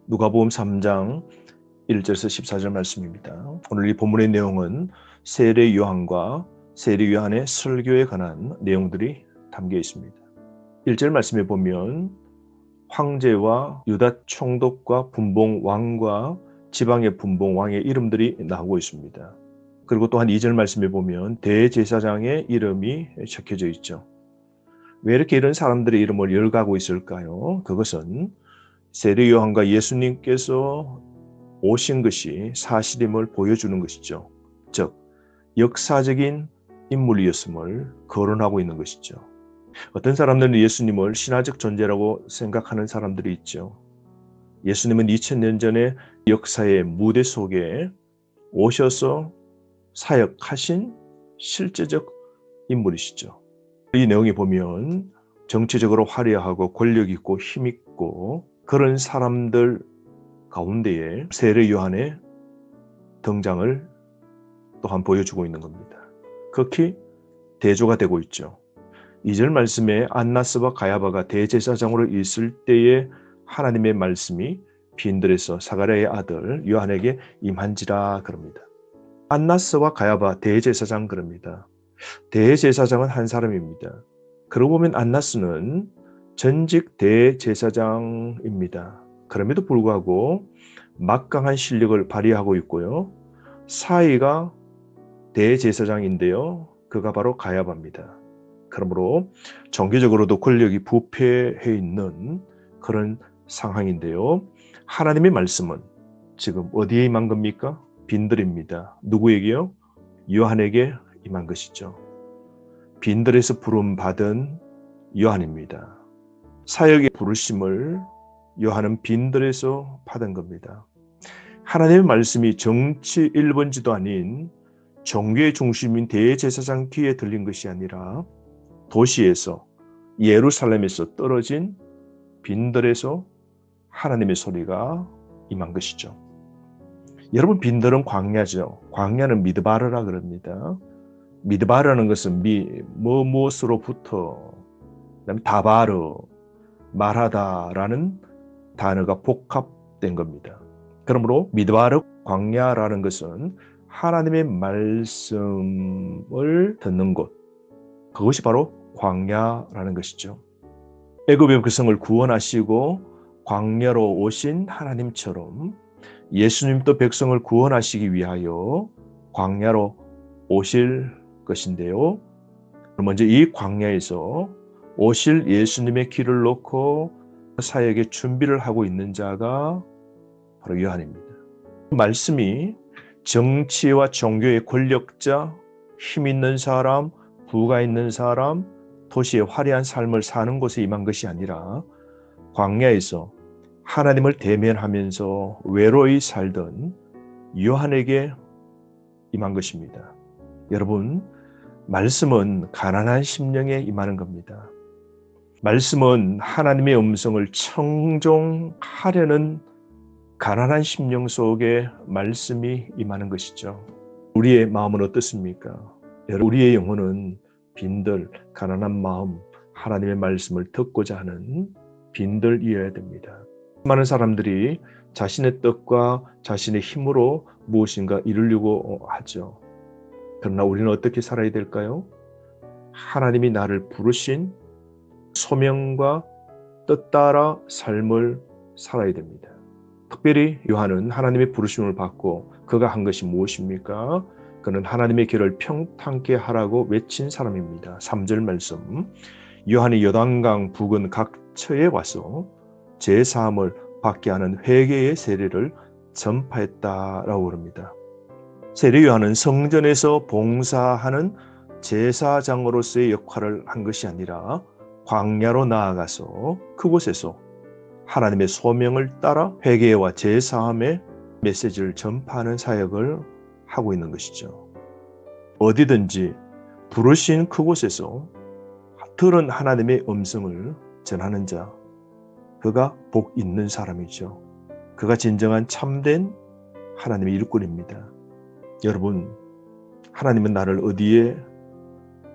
누가복음 3장 1절에서 14절 말씀입니다. 오늘 이 본문의 내용은 세례 요한과 세례 요한의 설교에 관한 내용들이 담겨 있습니다. 1절 말씀에 보면 황제와 유다 총독과 분봉 왕과 지방의 분봉 왕의 이름들이 나오고 있습니다. 그리고 또한 2절 말씀에 보면 대제사장의 이름이 적혀져 있죠. 왜 이렇게 이런 사람들의 이름을 열거하고 있을까요? 그것은 세례 요한과 예수님께서 오신 것이 사실임을 보여주는 것이죠. 즉, 역사적인 인물이었음을 거론하고 있는 것이죠. 어떤 사람들은 예수님을 신화적 존재라고 생각하는 사람들이 있죠. 예수님은 2000년 전에 역사의 무대 속에 오셔서 사역하신 실제적 인물이시죠. 이 내용에 보면 정치적으로 화려하고 권력 있고 힘 있고 그런 사람들 가운데에 세례 요한의 등장을 또한 보여주고 있는 겁니다. 극히 대조가 되고 있죠. 2절 말씀에 안나스와 가야바가 대제사장으로 있을 때에 하나님의 말씀이 빈들에서 사가랴의 아들 요한에게 임한지라 그럽니다. 안나스와 가야바 대제사장 그럽니다. 대제사장은 한 사람입니다. 그러고 보면 안나스는 전직 대제사장입니다. 그럼에도 불구하고 막강한 실력을 발휘하고 있고요. 사이가 대제사장인데요. 그가 바로 가야바입니다. 그러므로 정계적으로도 권력이 부패해 있는 그런 상황인데요. 하나님의 말씀은 지금 어디에 임한 겁니까? 빈들입니다. 누구에게요? 요한에게 임한 것이죠. 빈들에서 부름받은 요한입니다. 사역의 부르심을 요한은 빈들에서 받은 겁니다. 하나님의 말씀이 정치 1번지도 아닌 종교의 중심인 대제사장 귀에 들린 것이 아니라 도시에서 예루살렘에서 떨어진 빈들에서 하나님의 소리가 임한 것이죠. 여러분, 빈들은 광야죠. 광야는 미드바르라 그럽니다. 미드바르라는 것은 무엇으로부터 그다음에 다바르, 말하다라는 단어가 복합된 겁니다. 그러므로 미드바르 광야라는 것은 하나님의 말씀을 듣는 곳, 그것이 바로 광야라는 것이죠. 애굽의 백성을 구원하시고 광야로 오신 하나님처럼 예수님도 백성을 구원하시기 위하여 광야로 오실 것인데요. 먼저 이 광야에서 오실 예수님의 길을 놓고 사역의 준비를 하고 있는 자가 바로 요한입니다. 말씀이 정치와 종교의 권력자, 힘 있는 사람, 부가 있는 사람, 도시의 화려한 삶을 사는 곳에 임한 것이 아니라 광야에서 하나님을 대면하면서 외로이 살던 요한에게 임한 것입니다. 여러분, 말씀은 가난한 심령에 임하는 겁니다. 말씀은 하나님의 음성을 청종하려는 가난한 심령 속에 말씀이 임하는 것이죠. 우리의 마음은 어떻습니까? 우리의 영혼은 빈들, 가난한 마음, 하나님의 말씀을 듣고자 하는 빈들이어야 됩니다. 많은 사람들이 자신의 뜻과 자신의 힘으로 무엇인가 이루려고 하죠. 그러나 우리는 어떻게 살아야 될까요? 하나님이 나를 부르신 소명과 뜻 따라 삶을 살아야 됩니다. 특별히 요한은 하나님의 부르심을 받고 그가 한 것이 무엇입니까? 그는 하나님의 길을 평탄케 하라고 외친 사람입니다. 3절 말씀, 요한이 요단강 부근 각 처에 와서 제사함을 받게 하는 회개의 세례를 전파했다라고 그럽니다. 세례 요한은 성전에서 봉사하는 제사장으로서의 역할을 한 것이 아니라 광야로 나아가서 그곳에서 하나님의 소명을 따라 회개와 제사함의 메시지를 전파하는 사역을 하고 있는 것이죠. 어디든지 부르신 그곳에서 들은 하나님의 음성을 전하는 자, 그가 복 있는 사람이죠. 그가 진정한 참된 하나님의 일꾼입니다. 여러분, 하나님은 나를 어디에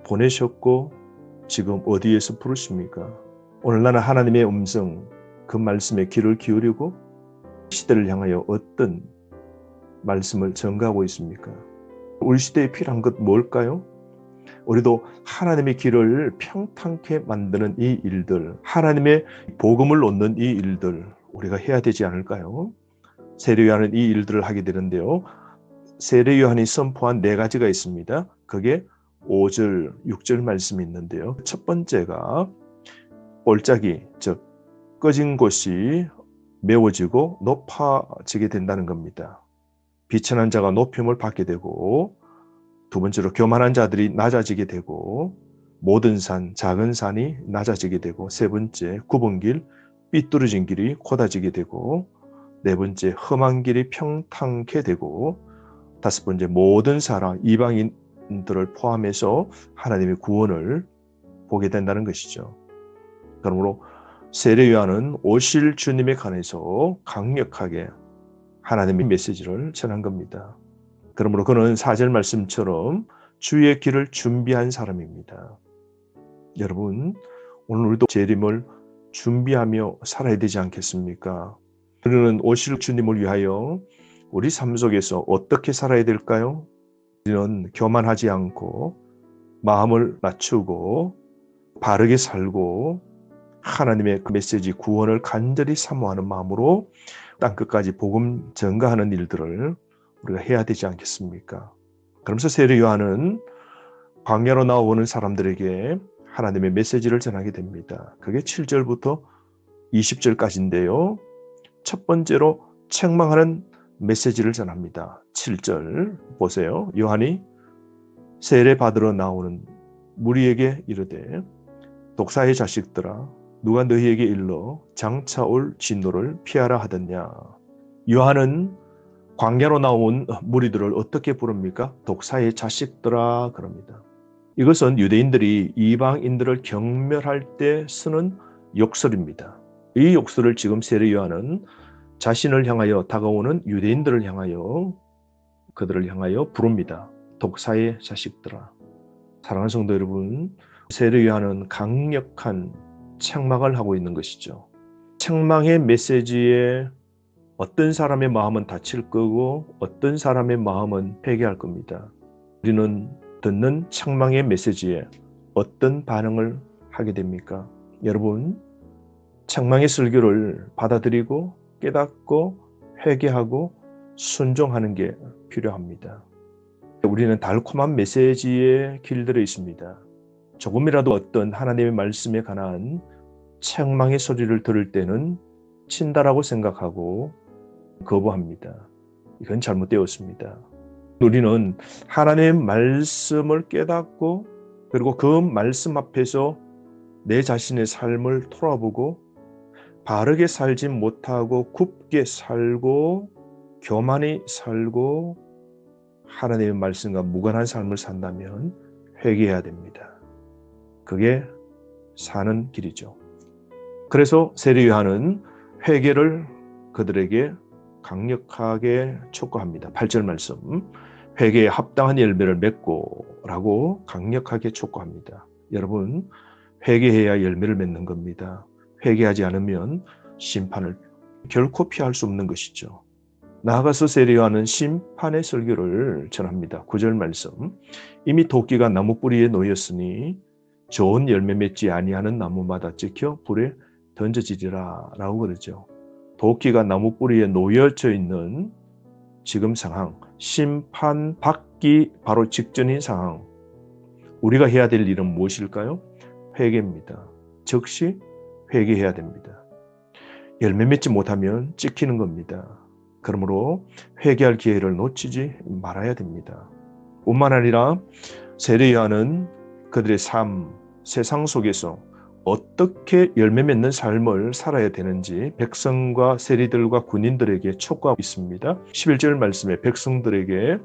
보내셨고 지금 어디에서 부르십니까? 오늘 나는 하나님의 음성, 그 말씀에 귀를 기울이고 시대를 향하여 어떤 말씀을 전가하고 있습니까? 우리 시대에 필요한 것 뭘까요? 우리도 하나님의 길을 평탄케 만드는 이 일들, 하나님의 복음을 얻는 이 일들 우리가 해야 되지 않을까요? 세례 요한은 이 일들을 하게 되는데요. 세례 요한이 선포한 4가지가 있습니다. 그게 5절, 6절 말씀이 있는데요. 첫 번째가 골짜기, 즉 꺼진 곳이 메워지고 높아지게 된다는 겁니다. 비천한 자가 높임을 받게 되고, 두 번째로 교만한 자들이 낮아지게 되고, 모든 산, 작은 산이 낮아지게 되고, 세 번째 굽은 길, 삐뚤어진 길이 곧아지게 되고, 네 번째 험한 길이 평탄케 되고, 다섯 번째 모든 사람, 이방인들을 포함해서 하나님의 구원을 보게 된다는 것이죠. 그러므로 세례 요한은 오실 주님에 관해서 강력하게 하나님의 메시지를 전한 겁니다. 그러므로 그는 4절 말씀처럼 주의 길을 준비한 사람입니다. 여러분, 오늘 우리도 재림을 준비하며 살아야 되지 않겠습니까? 우리는 오실 주님을 위하여 우리 삶 속에서 어떻게 살아야 될까요? 우리는 교만하지 않고 마음을 낮추고 바르게 살고 하나님의 그 메시지 구원을 간절히 사모하는 마음으로 땅끝까지 복음 전가하는 일들을 우리가 해야 되지 않겠습니까? 그러면서 세례 요한은 광야로 나오는 사람들에게 하나님의 메시지를 전하게 됩니다. 그게 7절부터 20절까지인데요. 첫 번째로 책망하는 메시지를 전합니다. 7절 보세요. 요한이 세례 받으러 나오는 무리에게 이르되 독사의 자식들아 누가 너희에게 일러 장차 올 진노를 피하라 하더냐. 요한은 광야로 나온 무리들을 어떻게 부릅니까? 독사의 자식들아 그럽니다. 이것은 유대인들이 이방인들을 경멸할 때 쓰는 욕설입니다. 이 욕설을 지금 세례 요한은 자신을 향하여 다가오는 유대인들을 향하여 그들을 향하여 부릅니다. 독사의 자식들아. 사랑하는 성도 여러분, 세례 요한은 강력한 책망을 하고 있는 것이죠. 책망의 메시지에 어떤 사람의 마음은 다칠 거고 어떤 사람의 마음은 회개할 겁니다. 우리는 듣는 책망의 메시지에 어떤 반응을 하게 됩니까? 여러분, 책망의 설교를 받아들이고 깨닫고 회개하고 순종하는 게 필요합니다. 우리는 달콤한 메시지에 길들여 있습니다. 조금이라도 어떤 하나님의 말씀에 관한 책망의 소리를 들을 때는 친다라고 생각하고 거부합니다. 이건 잘못되었습니다. 우리는 하나님의 말씀을 깨닫고 그리고 그 말씀 앞에서 내 자신의 삶을 돌아보고 바르게 살지 못하고 굽게 살고 교만히 살고 하나님의 말씀과 무관한 삶을 산다면 회개해야 됩니다. 그게 사는 길이죠. 그래서 세례 요한은 회개를 그들에게 강력하게 촉구합니다. 8절 말씀, 회개에 합당한 열매를 맺고 라고 강력하게 촉구합니다. 여러분, 회개해야 열매를 맺는 겁니다. 회개하지 않으면 심판을 결코 피할 수 없는 것이죠. 나아가서 세례 요한은 심판의 설교를 전합니다. 9절 말씀, 이미 도끼가 나무 뿌리에 놓였으니 좋은 열매 맺지 아니하는 나무마다 찍혀 불에 던져지리라 라고 그러죠. 도끼가 나무 뿌리에 놓여져 있는 지금 상황, 심판받기 바로 직전인 상황, 우리가 해야 될 일은 무엇일까요? 회개입니다. 즉시 회개해야 됩니다. 열매 맺지 못하면 찍히는 겁니다. 그러므로 회개할 기회를 놓치지 말아야 됩니다. 뿐만 아니라 세례 요한은 그들의 삶, 세상 속에서 어떻게 열매 맺는 삶을 살아야 되는지 백성과 세리들과 군인들에게 촉구하고 있습니다. 11절 말씀에 백성들에게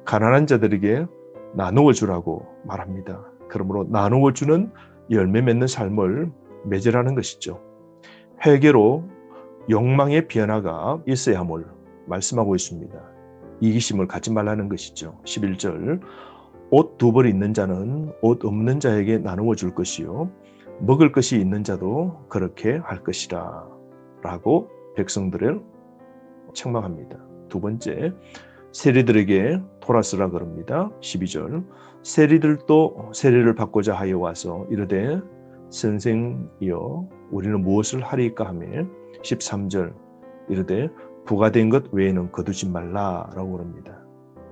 가난한 자들에게 나누어 주라고 말합니다. 그러므로 나누어 주는 열매 맺는 삶을 맺으라는 것이죠. 회개로 욕망의 변화가 있어야 함을 말씀하고 있습니다. 이기심을 갖지 말라는 것이죠. 11절, 옷 2벌 있는 자는 옷 없는 자에게 나누어 줄 것이요 먹을 것이 있는 자도 그렇게 할 것이라 라고 백성들을 책망합니다. 두 번째, 세리들에게 돌아서라 그럽니다. 12절, 세리들도 세례를 받고자 하여 와서 이르되 선생이여 우리는 무엇을 하리까 하며 13절, 이르되 부과된 것 외에는 거두지 말라라고 그럽니다.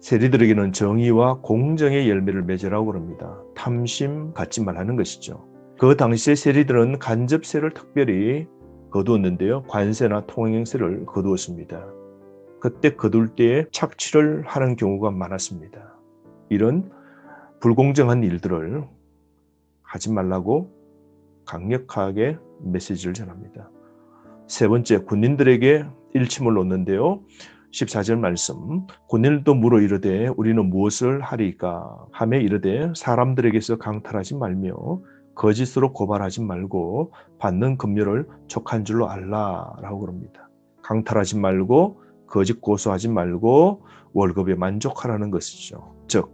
세리들에게는 정의와 공정의 열매를 맺으라고 그럽니다. 탐심 갖지 말라는 것이죠. 그 당시에 세리들은 간접세를 특별히 거두었는데요. 관세나 통행세를 거두었습니다. 그때 거둘 때에 착취를 하는 경우가 많았습니다. 이런 불공정한 일들을 하지 말라고 강력하게 메시지를 전합니다. 세 번째, 군인들에게 일침을 놓는데요. 14절 말씀, 군인들도 물어 이르되 우리는 무엇을 하리까 하며 이르되 사람들에게서 강탈하지 말며 거짓으로 고발하지 말고 받는 급료를 족한 줄로 알라라고 그럽니다. 강탈하지 말고 거짓 고소하지 말고 월급에 만족하라는 것이죠. 즉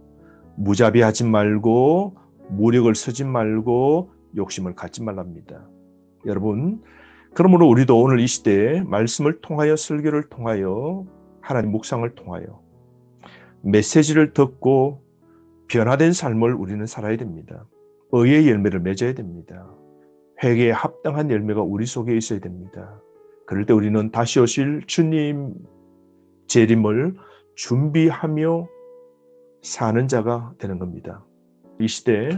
무자비하지 말고 무력을 쓰지 말고 욕심을 갖지 말랍니다. 여러분, 그러므로 우리도 오늘 이 시대에 말씀을 통하여 설교를 통하여 하나님 묵상을 통하여 메시지를 듣고 변화된 삶을 우리는 살아야 됩니다. 의의 열매를 맺어야 됩니다. 회개에 합당한 열매가 우리 속에 있어야 됩니다. 그럴 때 우리는 다시 오실 주님 재림을 준비하며 사는 자가 되는 겁니다. 이 시대에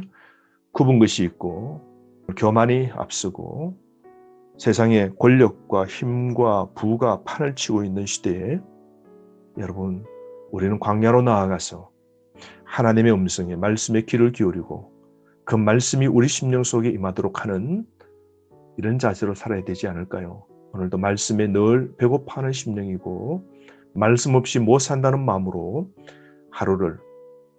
굽은 것이 있고 교만이 앞서고 세상에 권력과 힘과 부가 판을 치고 있는 시대에 여러분, 우리는 광야로 나아가서 하나님의 음성에 말씀에 귀를 기울이고 그 말씀이 우리 심령 속에 임하도록 하는 이런 자세로 살아야 되지 않을까요? 오늘도 말씀에 늘 배고파하는 심령이고 말씀 없이 못 산다는 마음으로 하루를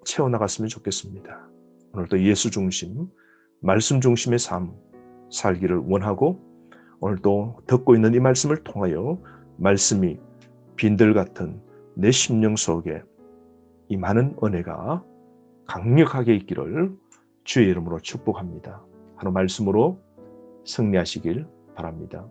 채워나갔으면 좋겠습니다. 오늘도 예수 중심, 말씀 중심의 삶 살기를 원하고 오늘도 듣고 있는 이 말씀을 통하여 말씀이 빈들 같은 내 심령 속에 이 많은 은혜가 강력하게 있기를 주의 이름으로 축복합니다. 하루 말씀으로 승리하시길 바랍니다.